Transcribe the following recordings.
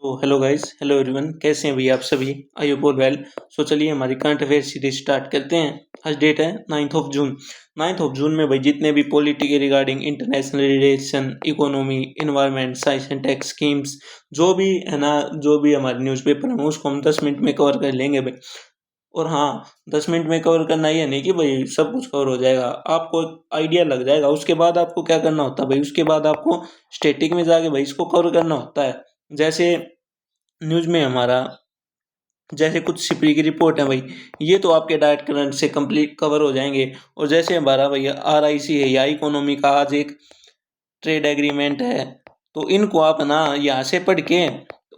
तो hello guys, hello everyone, कैसे हैं भैया आप सभी? I hope all well. So चलिए हमारी करंट अफेयर सीरीज स्टार्ट करते हैं। आज डेट है 9 ऑफ जून। 9 ऑफ जून में भाई जितने भी पॉलिटी के regarding international relation, economy, environment, science and tech schemes, जो भी है ना, जो भी हमारे न्यूज़पेपर हैं उसको हम 10 मिनट में कवर कर लेंगे भाई। और हाँ, 10 मिनट में कवर करना ये नहीं कि भाई सब कुछ कवर हो जाएगा, आपको आइडिया लग जाएगा। उसके बाद आपको क्या करना होता है भाई, उसके बाद आपको स्टैटिक में जाके भाई इसको कवर करना होता है। जैसे न्यूज़ में हमारा जैसे कुछ सिपरी की रिपोर्ट है भाई, ये तो आपके डायरेक्ट करंट से कंप्लीट कवर हो जाएंगे। और जैसे हमारा भैया RIC है या इकोनॉमी का आज एक ट्रेड एग्रीमेंट है, तो इनको आप ना यहाँ से पढ़ के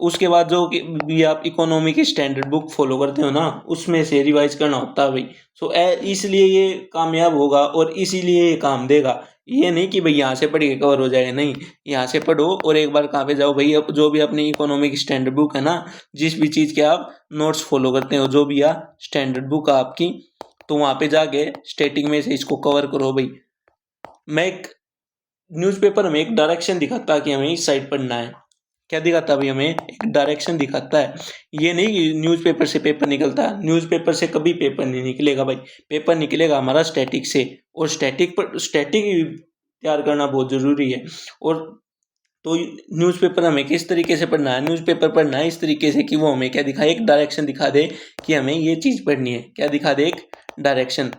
उसके बाद जो भी आप इकोनॉमी की स्टैंडर्ड बुक फॉलो करते हो ना, उसमें से रिवाइज करना होता है भाई। सो इसलिए ये कामयाब होगा और इसीलिए ये काम देगा। ये नहीं कि भाई यहाँ से पढ़ के कवर हो जाएगा, नहीं, यहाँ से पढ़ो और एक बार कहाँ पे जाओ भाई, अब जो भी अपनी इकोनॉमिक स्टैंडर्ड बुक है ना, जिस भी चीज़ के आप नोट्स फॉलो करते हो, जो भी या स्टैंडर्ड बुक है आपकी, तो वहाँ पे जाके स्टेटिंग में से इसको कवर करो भाई। मैं एक न्यूज़पेपर हमें एक डायरेक्शन दिखाता है कि हमें इस साइड पढ़ना है। क्या दिखाता है भाई? हमें एक डायरेक्शन दिखाता है। ये नहीं कि न्यूज़पेपर से पेपर निकलता है, न्यूज़पेपर से कभी पेपर नहीं निकलेगा भाई। पेपर निकलेगा हमारा स्टैटिक से, और स्टैटिक तैयार करना बहुत ज़रूरी है। और तो न्यूज़पेपर हमें किस तरीके से पढ़ना है? न्यूज़पेपर पढ़ना है इस तरीके से कि वो हमें क्या दिखाए, एक डायरेक्शन दिखा दे कि हमें ये चीज़ पढ़नी है। क्या दिखा दे? एक डायरेक्शन।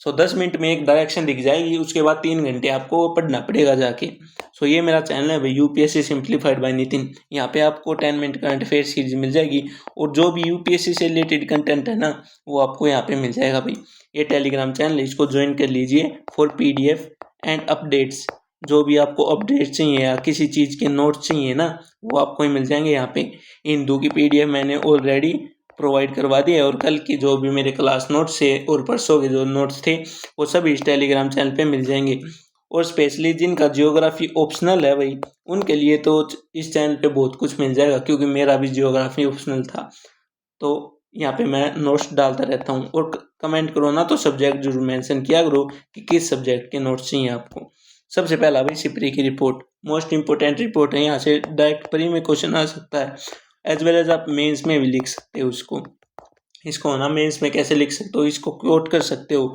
10 मिनट में एक डायरेक्शन दिख जाएगी, उसके बाद 3 घंटे आपको पढ़ना पड़ेगा जाके। ये मेरा चैनल है भाई, UPSC सिंप्लीफाइड बाय नितिन। यहाँ पे आपको 10 मिनट करंट अफेयर सीरीज मिल जाएगी, और जो भी UPSC से रिलेटेड कंटेंट है ना, वो आपको यहाँ पे मिल जाएगा भाई। ये टेलीग्राम चैनल है, इसको ज्वाइन कर लीजिए फॉर PDF एंड अपडेट्स। जो भी आपको अपडेट चाहिए या किसी चीज़ के नोट्स चाहिए ना, वो आपको ही मिल जाएंगे यहाँ पे। हिंदू की PDF मैंने ऑलरेडी प्रोवाइड करवा दिया है, और कल की जो भी मेरे क्लास नोट्स थे और परसों के जो नोट्स थे, वो सब इस टेलीग्राम चैनल पे मिल जाएंगे। और स्पेशली जिनका जियोग्राफी ऑप्शनल है भाई, उनके लिए तो इस चैनल पे बहुत कुछ मिल जाएगा, क्योंकि मेरा भी जियोग्राफी ऑप्शनल था। तो यहाँ पे मैं नोट्स डालता रहता हूँ। और कमेंट करो ना तो सब्जेक्ट जरूर मेंशन किया करो कि किस सब्जेक्ट के नोट्स चाहिए आपको। सबसे पहला भाई सिपरी की रिपोर्ट, मोस्ट इंपोर्टेंट रिपोर्ट है, यहाँ से डायरेक्ट प्री में क्वेश्चन आ सकता है, एज वेल एज आप मेंस में भी लिख सकते हो उसको। इसको ना मेंस में कैसे लिख सकते हो, इसको कोट कर सकते हो,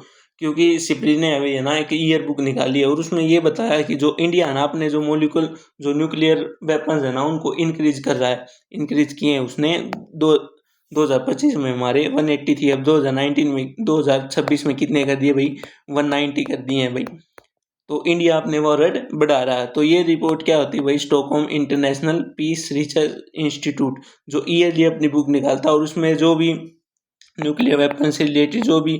क्योंकि सिपरी ने अभी है ना एक ईयर बुक निकाली है, और उसमें ये बताया है कि जो इंडिया है ना, अपने जो मोलिकुल जो न्यूक्लियर वेपन्स है ना, उनको इंक्रीज कर रहा है। इंक्रीज किए हैं उसने। दो 2025 में हमारे 180 थी, अब 2019 में 2026 में कितने कर दिए भाई? 190 कर दिए हैं भाई। तो इंडिया अपने वॉरेट बढ़ा रहा है। तो ये रिपोर्ट क्या होती है भाई? Stockholm international peace research institute जो ईयरली अपनी बुक निकालता है, और उसमें जो भी न्यूक्लियर वेपन से रिलेटेड जो भी,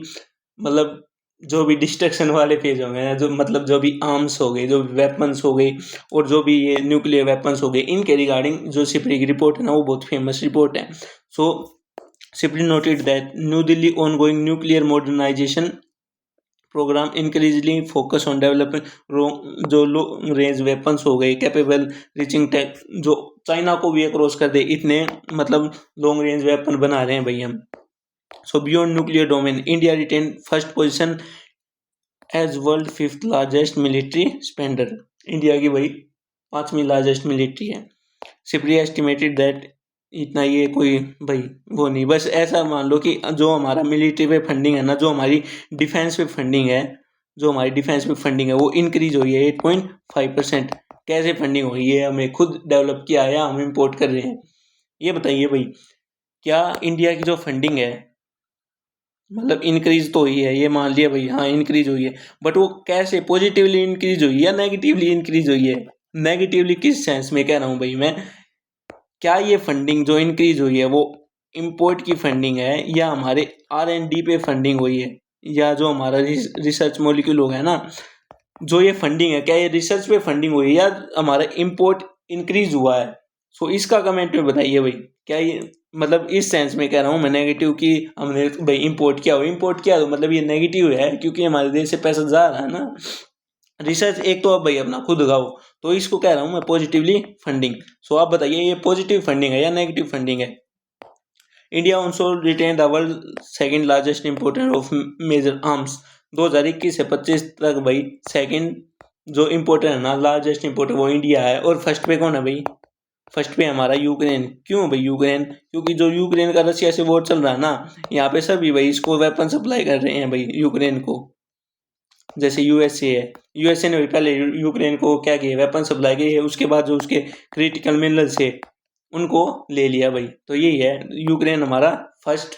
मतलब जो भी डिस्ट्रक्शन वाले पेज होंगे ना, जो मतलब जो भी आर्म्स हो गए, जो भी वेपन्स हो गए, और जो भी ये न्यूक्लियर वेपन्स हो गए, इनके रिगार्डिंग जो सिपरी की रिपोर्ट है ना, वो बहुत फेमस रिपोर्ट है। So SIPRI noted that New Delhi ongoing nuclear modernisation programme increasingly focus on developing जो लॉन्ग रेंज वेपन्स हो गए कैपेबल रीचिंग टेक, जो चाइना को भी क्रॉस कर दे, इतने मतलब लॉन्ग रेंज वेपन बना रहे हैं भाई हम। Beyond nuclear domain, India retain first position as world fifth largest military spender. India की भाई 5वीं लार्जेस्ट मिलिट्री है। सिपरी एस्टिमेटेड दैट, इतना ये कोई भाई वो नहीं, बस ऐसा मान लो कि जो हमारा मिलिट्री पे फंडिंग है ना, जो हमारी डिफेंस पे फंडिंग है, जो हमारी डिफेंस पे फंडिंग है, वो इंक्रीज हुई है 8.5%। कैसे फंडिंग हुई है? हमें खुद डेवलप किया है या हम इम्पोर्ट कर रहे हैं? ये बताइए भाई। क्या इंडिया की जो फंडिंग है, मतलब इंक्रीज तो हुई है, ये मान लिया भाई, हाँ इंक्रीज हुई है, बट वो कैसे? पॉजिटिवली इंक्रीज हुई है या नेगेटिवली इंक्रीज हुई है? नेगेटिवली किस सेंस में कह रहा हूँ भाई मैं? क्या ये फंडिंग जो इंक्रीज हुई है वो इम्पोर्ट की फंडिंग है, या हमारे R&D पे फंडिंग हुई है, या जो हमारा रिसर्च मॉलिक्यूल होगा ना, जो ये फंडिंग है, क्या ये रिसर्च पे फंडिंग हुई है या हमारा इम्पोर्ट इंक्रीज हुआ है? इसका कमेंट में बताइए भाई। क्या ये मतलब इस सेंस में कह रहा हूँ मैं नेगेटिव कि हमने भाई इम्पोर्ट किया हो, इम्पोर्ट किया तो मतलब ये नेगेटिव है, क्योंकि हमारे देश से पैसा जा रहा है ना। रिसर्च एक तो अब भाई अपना खुद गाओ, तो इसको कह रहा हूँ मैं पॉजिटिवली फंडिंग। आप बताइए ये पॉजिटिव फंडिंग है या नेगेटिव फंडिंग है? India also retain the world second largest importer of major arms. 2021 से 25 तक भाई सेकंड जो इम्पोर्टर है ना, लार्जेस्ट इम्पोर्टर, वो इंडिया है। और फर्स्ट पे कौन है भाई? फर्स्ट पे हमारा यूक्रेन। क्यों भाई यूक्रेन? क्योंकि जो यूक्रेन का रशिया से वॉर चल रहा है ना, यहाँ पे सभी भाई इसको वेपन सप्लाई कर रहे हैं भाई यूक्रेन को। जैसे यूएसए है, यूएसए ने भी पहले यूक्रेन को क्या किया, वेपन सप्लाई की है, उसके बाद जो उसके क्रिटिकल मिनरल्स है उनको ले लिया भाई। तो यही है, यूक्रेन हमारा फर्स्ट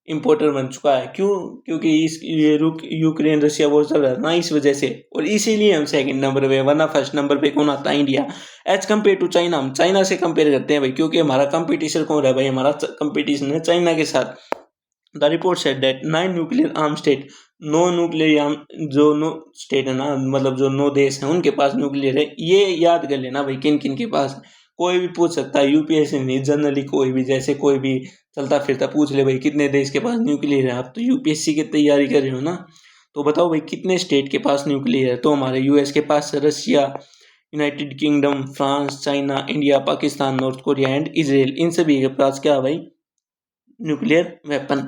इम्पोर्टर बन चुका है। क्यों? क्योंकि इस ये यूक्रेन रशिया वॉर चल रहा था ना, इस वजह से, और इसीलिए हम सेकंड नंबर पे, वरना फर्स्ट नंबर पे कौन आता है? India. As compare to China, हम चाइना से कंपेयर करते हैं भाई, क्योंकि हमारा कंपटीशन कौन रहा है भाई? हमारा कंपटीशन है चाइना के साथ। The report said that 9 nuclear arm state, 9 nuclear arm, जो नो स्टेट है ना, मतलब जो 9 देश हैं उनके पास न्यूक्लियर है। ये याद कर लेना भाई, किन किन के पास। कोई भी पूछ सकता है, यूपीएससी नहीं, जनरली कोई भी, जैसे कोई भी चलता फिरता पूछ ले भाई कितने देश के पास न्यूक्लियर है। आप तो यूपीएससी की तैयारी कर रहे हो ना, तो बताओ भाई कितने स्टेट के पास न्यूक्लियर है? तो हमारे यूएस के पास, Russia, United Kingdom, France, China, India, Pakistan, North Korea and Israel, इन सभी के पास क्या है भाई? Nuclear weapon.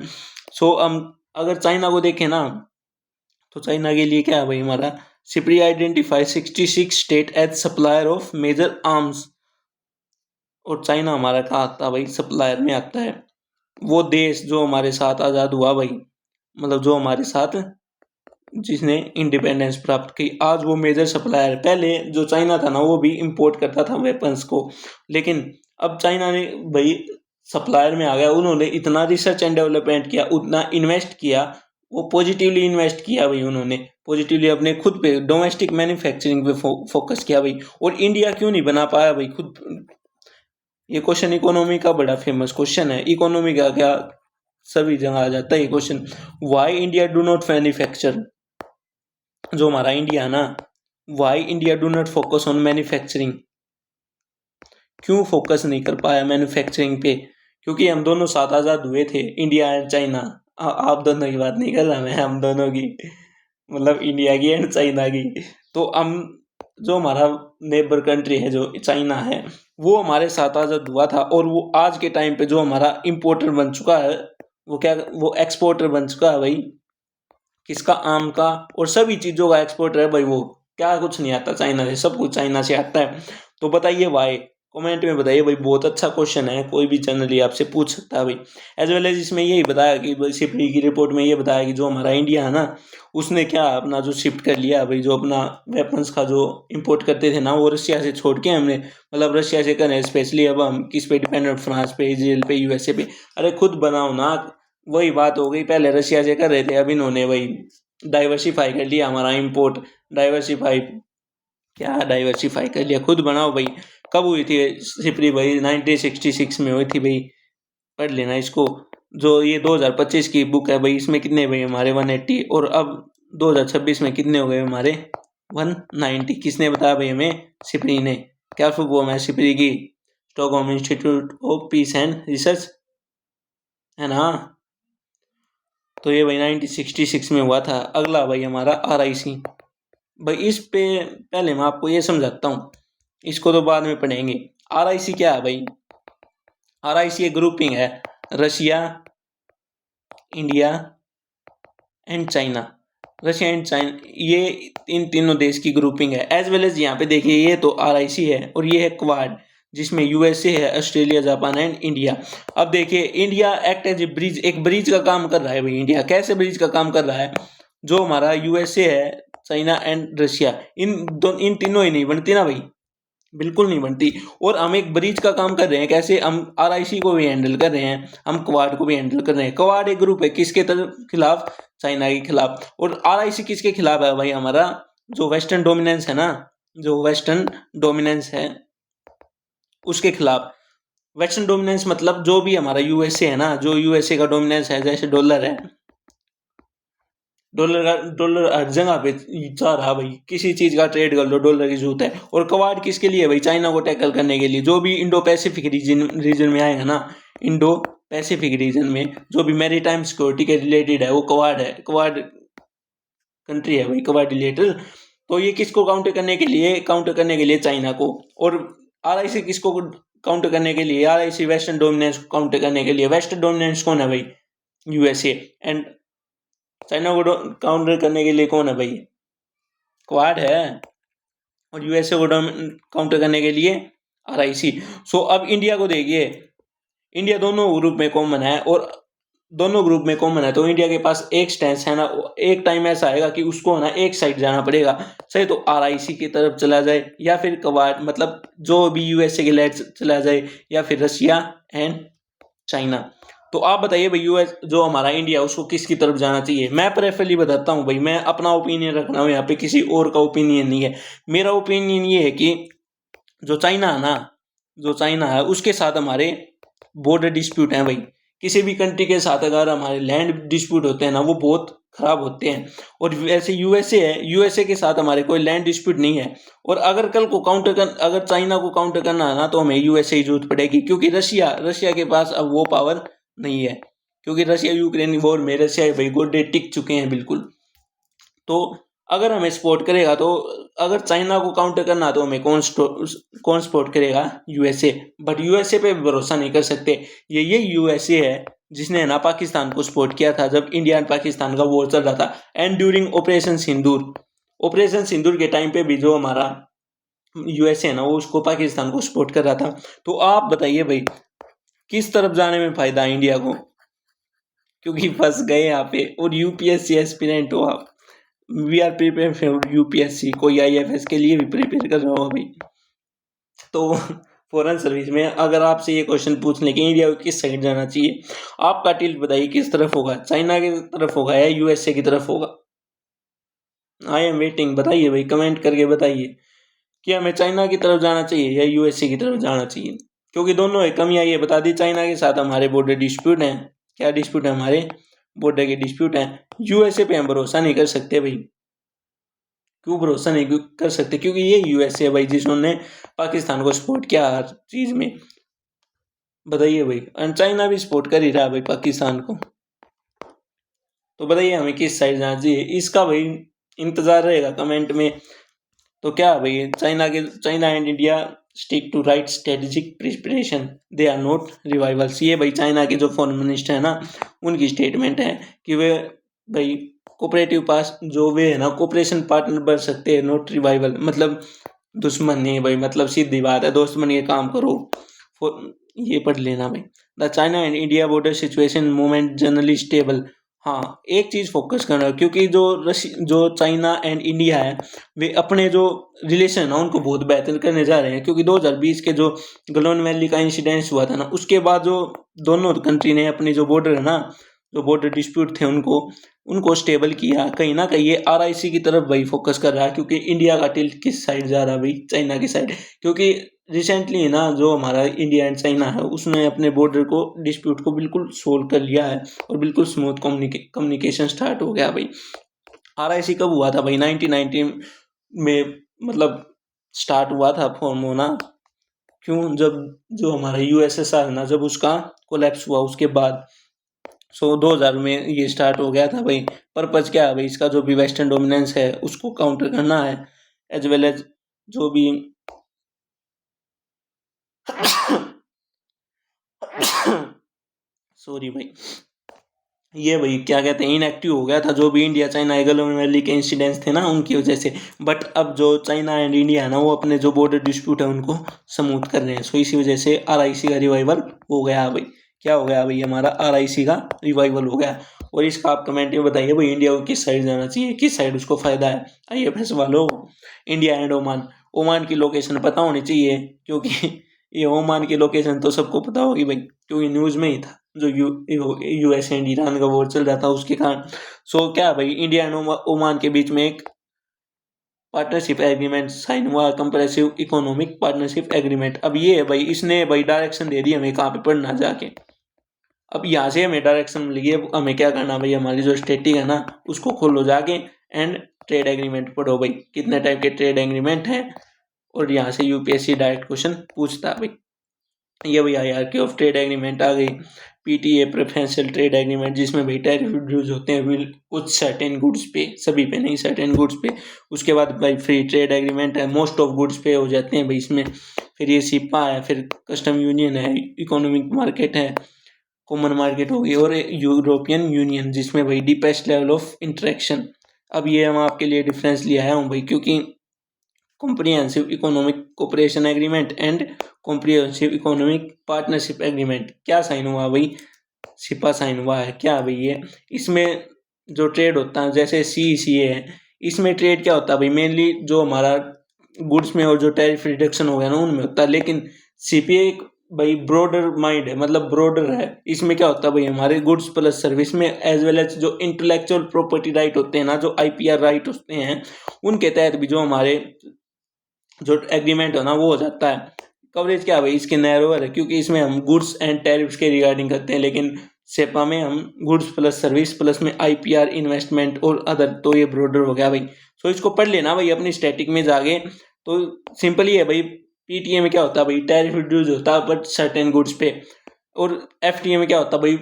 सो हम अगर चाइना को देखें ना, तो चाइना के लिए क्या है भाई? हमारा SIPRI identify 66 state as supplier of major arms. और चाइना हमारा कहाँ आता है भाई? सप्लायर में आता है। वो देश जो हमारे साथ आज़ाद हुआ भाई, मतलब जो हमारे साथ, जिसने इंडिपेंडेंस प्राप्त की, आज वो मेजर सप्लायर। पहले जो चाइना था ना, वो भी इंपोर्ट करता था वेपन्स को, लेकिन अब चाइना ने भाई सप्लायर में आ गया। उन्होंने इतना रिसर्च एंड डेवलपमेंट किया, उतना इन्वेस्ट किया, वो पॉजिटिवली इन्वेस्ट किया भाई। उन्होंने पॉजिटिवली अपने खुद पे डोमेस्टिक मैन्युफैक्चरिंग पे फोकस किया भाई। और इंडिया क्यों नहीं बना पाया भाई खुद? ये क्वेश्चन इकोनॉमी का बड़ा फेमस क्वेश्चन है। इकोनॉमी का क्या सभी जगह आ जाता है ये question. Why India do not manufacture, जो हमारा इंडिया है ना, why India do not focus on manufacturing? क्यों फोकस नहीं कर पाया मैन्युफैक्चरिंग पे? क्योंकि हम दोनों साथ आज़ाद हुए थे, इंडिया एंड चाइना। आप दोनों की बात नहीं कर रहा मैं, हम दोनों की, मतलब इंडिया की एंड चाइना की। तो हम, जो हमारा नेबर कंट्री है जो चाइना है, वो हमारे साथ आज़ाद हुआ था, और वो आज के टाइम पे जो हमारा इम्पोर्टर बन चुका है, वो क्या, वो एक्सपोर्टर बन चुका है भाई। किसका? आम का, और सभी चीज़ों का एक्सपोर्टर है भाई वो। क्या कुछ नहीं आता चाइना से? सब कुछ चाइना से आता है। तो बताइए भाई, कमेंट में बताइए भाई। बहुत अच्छा क्वेश्चन है, कोई भी जनरली आपसे पूछ सकता है भाई। एज वेल एज इसमें यही बताया कि सिप्री की रिपोर्ट में ये बताया कि जो हमारा इंडिया है ना, उसने क्या अपना जो शिफ्ट कर लिया भाई, जो अपना वेपन्स का जो इम्पोर्ट करते थे ना, वो रशिया से छोड़ के हमने, मतलब रशिया से करें स्पेशली, अब हम किस पे डिपेंडेंट? फ्रांस पे, इजराइल पे, यूएसए पे। अरे खुद बनाओ ना। वही बात हो गई, पहले रशिया से कर रहे थे, अब इन्होंने वही डाइवर्सिफाई कर लिया हमारा इम्पोर्ट। डाइवर्सिफाई क्या डाइवर्सिफाई कर लिया? खुद बनाओ भाई। कब हुई थी सिपरी भाई? 1966 में हुई थी भाई। पढ़ लेना इसको। जो ये 2025 की बुक है भाई, इसमें कितने भाई हमारे 180, और अब 2026 में कितने हो गए हमारे? 190। किसने बताया भाई हमें? सिपरी ने। क्या फुल फॉर्म है सिपरी की? Stockholm institute of peace and research, है ना? तो ये भाई 1966 में हुआ था। अगला भाई हमारा RIC भाई। इस पे पहले मैं आपको ये समझाता हूँ, इसको तो बाद में पढ़ेंगे। RIC क्या है भाई? RIC एक ग्रुपिंग है, Russia, India and China. Russia and China, ये इन तीनों देश की ग्रुपिंग है। एज वेल एज यहाँ पे देखिए, ये तो RIC है, और ये है क्वाड, जिसमें यूएसए है, ऑस्ट्रेलिया, जापान एंड इंडिया। अब देखिए, India act as a bridge, एक ब्रिज का काम कर रहा है भाई। इंडिया कैसे ब्रिज का काम कर रहा है? जो हमारा यूएसए है, चाइना एंड रशिया, इन तीनों ही नहीं बनती ना भाई, बिल्कुल नहीं बनती। और हम एक ब्रिज का काम कर रहे हैं। कैसे? हम RIC को भी हैंडल कर रहे हैं, हम क्वाड को भी हैंडल कर रहे हैं। क्वाड एक ग्रुप है, किसके खिलाफ? चाइना के खिलाफ। और RIC किसके खिलाफ है भाई? हमारा जो वेस्टर्न डोमिनेंस है ना, जो वेस्टर्न डोमिनेंस है उसके खिलाफ। वेस्टर्न डोमिनेंस मतलब जो भी हमारा यूएसए है ना, जो यूएसए का डोमिनेंस है, जैसे डॉलर है, डॉलर हर जगह पे जा रहा भाई। किसी चीज का ट्रेड कर लो, डॉलर की जरूरत है। और क्वाड किसके लिए भाई? चाइना को टैकल करने के लिए। जो भी इंडो पैसिफिक रीजन में आएगा ना, इंडो पैसिफिक रीजन में जो भी मैरीटाइम सिक्योरिटी के रिलेटेड है, वो क्वाड है, क्वाड कंट्री है भाई, क्वाड रिलेटेड। तो ये किसको काउंटर करने के लिए? काउंटर करने के लिए चाइना को। और RIC किसको काउंटर करने के लिए? RIC वेस्टर्न डोमिनेंस को काउंटर करने के लिए। वेस्टर्न डोमिनेंस कौन है भाई? यूएसए। एंड चाइना को काउंटर करने के लिए कौन है भाई? क्वाड है। और यूएसए को काउंटर करने के लिए RIC। सो अब इंडिया को देखिए, इंडिया दोनों ग्रुप में कॉमन है, और दोनों ग्रुप में कॉमन है तो इंडिया के पास एक स्टैंस है ना, एक टाइम ऐसा आएगा कि उसको ना एक साइड जाना पड़ेगा, सही तो RIC की तरफ चला जाए, या फिर कवाड मतलब जो भी USA के लेट चला जाए, या फिर रशिया एंड चाइना। तो आप बताइए भाई, US जो हमारा इंडिया उसको किसकी तरफ जाना चाहिए? मैं प्रेफरली बताता हूँ भाई, मैं अपना ओपिनियन रख रहा हूँ यहाँ पे, किसी और का ओपिनियन नहीं है। मेरा ओपिनियन ये है कि जो चाइना है ना, जो चाइना है उसके साथ हमारे बॉर्डर डिस्प्यूट हैं भाई। किसी भी कंट्री के साथ अगर हमारे लैंड डिस्प्यूट होते हैं ना, वो बहुत खराब होते हैं। और वैसे USA है, USA के साथ हमारे कोई लैंड डिस्प्यूट नहीं है। और अगर कल को अगर चाइना को काउंटर करना है ना, तो हमें USA की जरूरत पड़ेगी, क्योंकि रशिया के पास अब वो पावर नहीं है, क्योंकि रशिया यूक्रेन वॉर में रशिया भाई गोडे टिक चुके हैं बिल्कुल। तो अगर हमें सपोर्ट करेगा, तो अगर चाइना को काउंटर करना तो हमें कौन सपोर्ट करेगा? USA। बट USA पे भरोसा नहीं कर सकते। ये USA है जिसने ना पाकिस्तान को सपोर्ट किया था जब इंडिया एंड पाकिस्तान का वॉर चल रहा था, एंड ड्यूरिंग ऑपरेशन सिंदूर के टाइम पे भी जो हमारा USA है ना, वो उसको पाकिस्तान को सपोर्ट कर रहा था। तो आप बताइए भाई, किस तरफ जाने में फायदा है इंडिया को? क्योंकि फंस गए यहाँ पे। और UPSC एस्पिरेंट हो आप, we are prepare for UPSC, कोई IFS के लिए भी प्रिपेयर कर रहा हो अभी। तो फॉरेन सर्विस में अगर आपसे ये क्वेश्चन पूछ लें कि इंडिया को किस साइड जाना चाहिए, आपका टिल्ट बताइए किस तरफ होगा? चाइना की तरफ होगा या USA की तरफ होगा? आई एम वेटिंग, बताइए भाई, कमेंट करके बताइए कि हमें चाइना की तरफ जाना चाहिए या USA की तरफ जाना चाहिए। क्योंकि दोनों एक कमियां ये बता दी, चाइना के साथ हमारे बॉर्डर डिस्प्यूट हैं। क्या डिस्प्यूट है? हमारे बॉर्डर के डिस्प्यूट हैं। USA पे हम भरोसा नहीं कर सकते भाई। क्यों भरोसा नहीं कर सकते? क्योंकि ये USA है भाई, जिन्होंने पाकिस्तान को सपोर्ट किया हर चीज में। बताइए भाई, एंड चाइना भी सपोर्ट कर ही रहा है भाई पाकिस्तान को। तो बताइए हमें किस साइड जाना चाहिए, इसका भाई इंतजार रहेगा कमेंट में। तो क्या भाई, China and India stick to right strategic preparation, they are not revivals. ये भाई चाइना के जो फॉरेन मिनिस्टर है ना, उनकी स्टेटमेंट है कि वे भाई कोऑपरेटिव पास जो वे है ना, कोऑपरेशन पार्टनर बन सकते हैं, नॉट रिवाइवल। मतलब दुश्मन नहीं भाई, मतलब सीधी बात है, दोस्त बन के काम करो। ये पढ़ लेना भाई। The China and India border situation moment generally stable. हाँ, एक चीज फोकस करना, क्योंकि जो चाइना एंड इंडिया है, वे अपने जो रिलेशन है उनको बहुत बेहतर करने जा रहे हैं। क्योंकि 2020 के जो गलोन वैली का इंसिडेंस हुआ था ना, उसके बाद जो दोनों कंट्री ने अपनी जो बॉर्डर है ना, जो बॉर्डर डिस्प्यूट थे, उनको स्टेबल किया। कहीं ना कहीं ये RIC की तरफ भाई फोकस कर रहा है, क्योंकि इंडिया का टिल्ट किस साइड जा रहा है भाई? चाइना की साइड। क्योंकि रिसेंटली ना जो हमारा इंडिया एंड चाइना है, उसने अपने बॉर्डर को डिस्प्यूट को बिल्कुल सोल्व कर लिया है, और बिल्कुल स्मूथ कम्युनिकेशन स्टार्ट हो गया भाई। RIC कब हुआ था भाई? 1990 में, मतलब स्टार्ट हुआ था फॉर्म होना। क्यों? जब जो हमारा USSR ना, जब उसका कोलैप्स हुआ उसके बाद। 2000 में ये स्टार्ट हो गया था भाई। पर्पज क्या है भाई इसका? जो भी वेस्टर्न डोमिनेंस है उसको काउंटर करना है, एज वेल एज जो भी सॉरी भाई, ये भाई क्या कहते हैं, इनएक्टिव हो गया था जो भी इंडिया चाइना गलोन वैली के इंसिडेंट्स थे ना, उनकी वजह से। बट अब जो चाइना एंड इंडिया है ना, वो अपने जो बॉर्डर डिस्प्यूट है उनको स्मूथ कर रहे हैं। सो इसी वजह से RIC का रिवाइवल हो गया भाई। क्या हो गया भाई? हमारा RIC का रिवाइवल हो गया। और इसका आप कमेंट में बताइए भाई, इंडिया को किस साइड जाना चाहिए, किस साइड उसको फायदा है? IFS वालों, इंडिया एंड ओमान की लोकेशन पता होनी चाहिए, क्योंकि ये ओमान की लोकेशन तो सबको पता होगी भाई, क्योंकि न्यूज में ही था जो US एंड ईरान का वॉर चल रहा था उसके कारण। सो क्या भाई, इंडिया एंड ओमान के बीच में एक पार्टनरशिप एग्रीमेंट साइन हुआ, कंप्रेसिव इकोनॉमिक पार्टनरशिप एग्रीमेंट। अब ये है भाई, इसने भाई डायरेक्शन दे दी हमें कहाँ पे पढ़ना जाके। अब यहाँ से हमें डायरेक्शन मिल गई, अब हमें क्या करना भाई, हमारी जो स्टेटिक है ना उसको खोलो जाके, एंड ट्रेड एग्रीमेंट पढ़ो भाई, कितने टाइप के ट्रेड एग्रीमेंट हैं। और यहाँ से UPSC डायरेक्ट क्वेश्चन पूछता है भाई। ये भाई हायरार्की ऑफ ट्रेड एग्रीमेंट आ गई। PTA प्रेफरेंशियल ट्रेड एग्रीमेंट, जिसमें भाई टैरिफ रिड्यूस होते हैं विल कुछ सर्टेन गुड्स पे, सभी पे नहीं, सर्टेन गुड्स पे। उसके बाद भाई फ्री ट्रेड एग्रीमेंट है, मोस्ट ऑफ गुड्स पे हो जाते हैं भाई इसमें। फिर ये सिपा है, फिर कस्टम यूनियन है, इकोनॉमिक मार्केट है, कॉमन मार्केट होगी, और यूरोपियन यूनियन, जिसमें भाई डीपेस्ट लेवल ऑफ इंटरेक्शन। अब ये हम आपके लिए डिफरेंस ले आया हूँ भाई, क्योंकि comprehensive economic cooperation agreement and comprehensive economic partnership agreement. क्या साइन हुआ भाई? सिपा साइन हुआ है। क्या भाई ये? इसमें जो ट्रेड होता है जैसे CECA है, इसमें ट्रेड क्या होता है भाई? मेनली जो हमारा गुड्स में और जो टैरिफ रिडक्शन हो गया ना उनमें होता है, लेकिन CPA भाई ब्रॉडर माइंड है, मतलब ब्रॉडर है। इसमें क्या होता है भाई? हमारे गुड्स प्लस सर्विस में एज वेल एज जो इंटेलेक्चुअल प्रॉपर्टी राइट होते हैं ना, जो IPR राइट होते हैं, उनके तहत भी जो हमारे जो एग्रीमेंट है ना वो हो जाता है। कवरेज क्या है भाई? इसके नैरोअर है, क्योंकि इसमें हम गुड्स एंड टैरिफ्स के रिगार्डिंग करते हैं, लेकिन सेपा में हम गुड्स प्लस सर्विस प्लस में IPR इन्वेस्टमेंट और अदर, तो ये ब्रॉडर हो गया भाई। सो इसको पढ़ लेना भाई अपनी स्टैटिक में जाके। तो सिंपल ही है भाई। PTA में क्या होता है भाई? टैरिफ रिड्यूस होता है बट सर्टेन गुड्स पे। और FTA में क्या होता है भाई?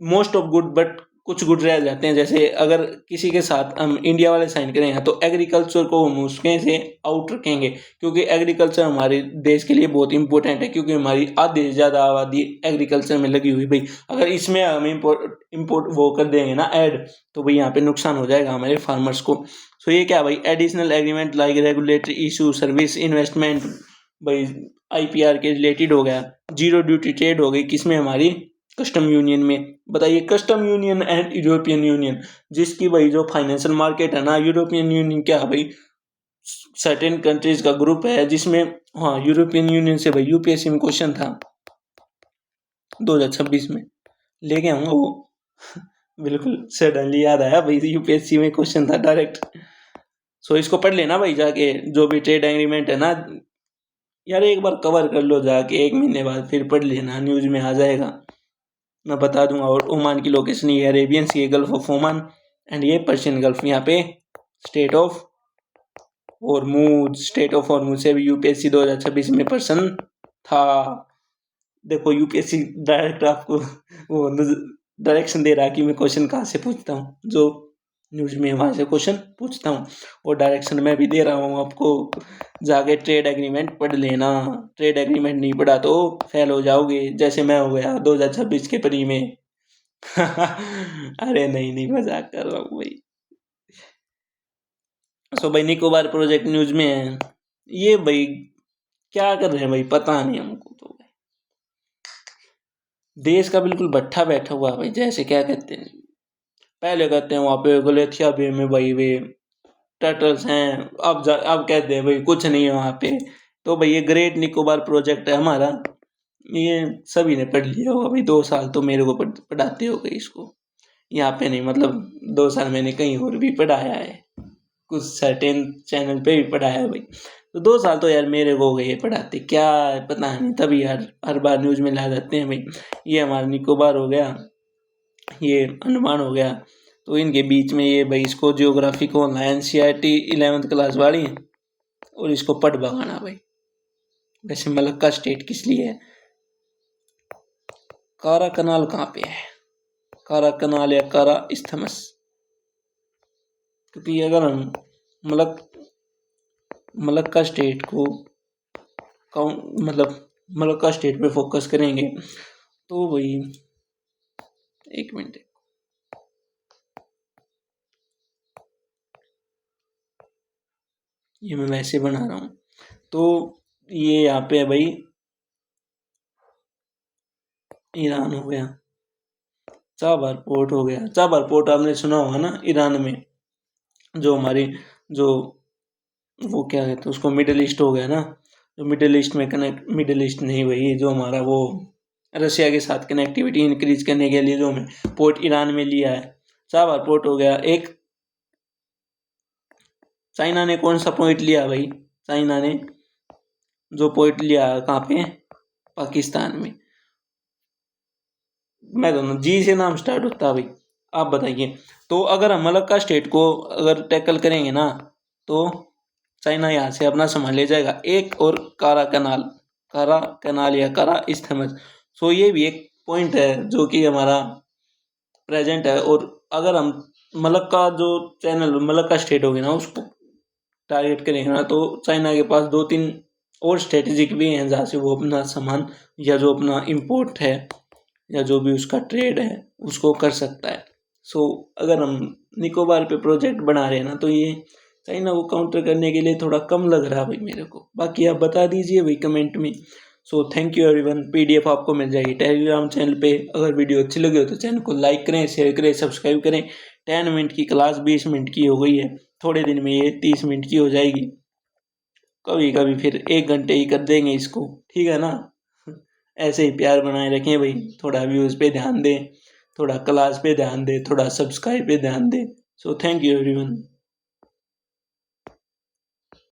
मोस्ट ऑफ गुड बट कुछ गुड रह जाते हैं। जैसे अगर किसी के साथ हम इंडिया वाले साइन करेंगे तो एग्रीकल्चर को हम उसके से आउट रखेंगे, क्योंकि एग्रीकल्चर हमारे देश के लिए बहुत इंपॉर्टेंट है, क्योंकि हमारी आधी से ज़्यादा आबादी एग्रीकल्चर में लगी हुई भाई। अगर इसमें हम इम्पोर्ट वो कर देंगे ना ऐड, तो भाई यहाँ पे नुकसान हो जाएगा हमारे फार्मर्स को। सो ये क्या भाई? Additional agreement like regulatory issue, service, investment भाई IPR के रिलेटेड हो गया। जीरो ड्यूटी ट्रेड हो गई किसमें? हमारी कस्टम यूनियन में। बताइए, custom union and European union, जिसकी भाई जो फाइनेंशियल मार्केट है ना, यूरोपियन यूनियन क्या है भाई? सर्टेन कंट्रीज का ग्रुप है जिसमें, हाँ, यूरोपियन यूनियन से भाई UPSC में क्वेश्चन था 2026 में, लेके आऊंगा वो। बिल्कुल सडनली याद आया भाई, UPSC में क्वेश्चन था डायरेक्ट। सो इसको पढ़ लेना भाई जाके, जो भी ट्रेड एग्रीमेंट है ना यार, एक बार कवर कर लो जाके, 1 महीने बाद फिर पढ़ लेना, न्यूज में आ जाएगा, मैं बता दूंगा। और ओमान की लोकेशन ये Arabian sea, gulf of Oman, and ये पर्शियन गल्फ। यहाँ पे state of Hormuz, state of Hormuz से भी UPSC 2026 में प्रश्न था। देखो UPSC डायरेक्ट आपको वो डायरेक्शन दे रहा कि मैं क्वेश्चन कहाँ से पूछता हूँ, जो न्यूज में वहाँ से क्वेश्चन पूछता हूँ, और डायरेक्शन मैं भी दे रहा हूँ आपको। जाके ट्रेड एग्रीमेंट पढ़ लेना। ट्रेड एग्रीमेंट नहीं पढ़ा तो फेल हो जाओगे, जैसे मैं हो गया 2026 के प्री में। अरे नहीं मजाक कर रहा हूँ भाई। सो भाई निकोबार प्रोजेक्ट न्यूज में है। ये भाई क्या कर रहे हैं भाई, पता नहीं हमको तो भाई। देश का बिल्कुल भट्ठा बैठा हुआ है भाई, जैसे क्या कहते हैं, पहले कहते हैं वहाँ पे गलेथिया बे में भाई वे टर्टल्स हैं, अब कहते हैं भाई कुछ नहीं है वहाँ पे। तो भाई ये ग्रेट निकोबार प्रोजेक्ट है हमारा, ये सभी ने पढ़ लिया होगा भाई। 2 साल तो मेरे को पढ़ाते हो गए इसको, यहाँ पे नहीं, मतलब 2 साल मैंने कहीं और भी पढ़ाया है, कुछ सर्टेन चैनल पे भी पढ़ाया है भाई। तो 2 साल तो यार मेरे को हो गए पढ़ाते, क्या पता नहीं, तभी यार हर बार न्यूज में ला जाते हैं भाई। ये हमारा निकोबार हो गया, ये अंडमान हो गया, तो इनके बीच में ये भाई इसको जियोग्राफी को NCERT 11th क्लास वाली, और इसको पढ़ भगाना भाई। वैसे मलक्का स्टेट किस लिए है? कारा कनाल कहाँ पे है? कारा कनाल या कारा इस्थमस, क्योंकि अगर हम मलक्का स्टेट को मतलब मलक्का स्टेट पे फोकस करेंगे तो भाई, 1 मिनट, ये मैं वैसे बना रहा हूँ। तो ये यहाँ पे है भाई, ईरान हो गया, चाबार पोर्ट हो गया। चाबार पोर्ट आपने सुना होगा ना, ईरान में, जो हमारी जो वो क्या कहते हैं उसको, मिडिल ईस्ट हो गया ना, जो मिडिल ईस्ट में कनेक्ट, मिडिल ईस्ट नहीं भाई, जो हमारा वो रशिया के साथ कनेक्टिविटी इंक्रीज करने के लिए जो हमें पोर्ट ईरान में लिया है, चाबार पोर्ट हो गया। एक चाइना ने कौन सा पॉइंट लिया भाई? चाइना ने जो पॉइंट लिया कहाँ पे? पाकिस्तान में। मैं दोनों जी से नाम स्टार्ट होता है भाई, आप बताइए। तो अगर हम मलक्का स्टेट को अगर टैकल करेंगे ना, तो चाइना यहाँ से अपना सामान ले जाएगा। एक और कारा कनाल या कारा इस्थमस, सो ये भी एक पॉइंट है जो कि हमारा प्रेजेंट है। और अगर हम मलक्का जो चैनल मलक्का स्टेट होगी ना, उसको टारगेट करेंगे ना, तो चाइना के पास 2-3 और स्ट्रेटेजिक भी हैं जहाँ से वो अपना सामान या जो अपना इम्पोर्ट है या जो भी उसका ट्रेड है उसको कर सकता है। सो अगर हम निकोबार पे प्रोजेक्ट बना रहे हैं ना, तो ये चाइना को काउंटर करने के लिए थोड़ा कम लग रहा भाई मेरे को। बाकी आप बता दीजिए भाई कमेंट में। So thank you everyone. PDF आपको मिल जाएगी टेलीग्राम चैनल पे। अगर वीडियो अच्छी लगी हो तो चैनल को लाइक करें, शेयर करें, सब्सक्राइब करें। 10 मिनट की क्लास 20 मिनट की हो गई है, थोड़े दिन में ये 30 मिनट की हो जाएगी। कभी कभी फिर 1 घंटे ही कर देंगे इसको, ठीक है ना। ऐसे ही प्यार बनाए रखें भाई, थोड़ा व्यूज़ पे ध्यान दें, थोड़ा क्लास पे ध्यान दें, थोड़ा सब्सक्राइब पे ध्यान दें। So thank you everyone.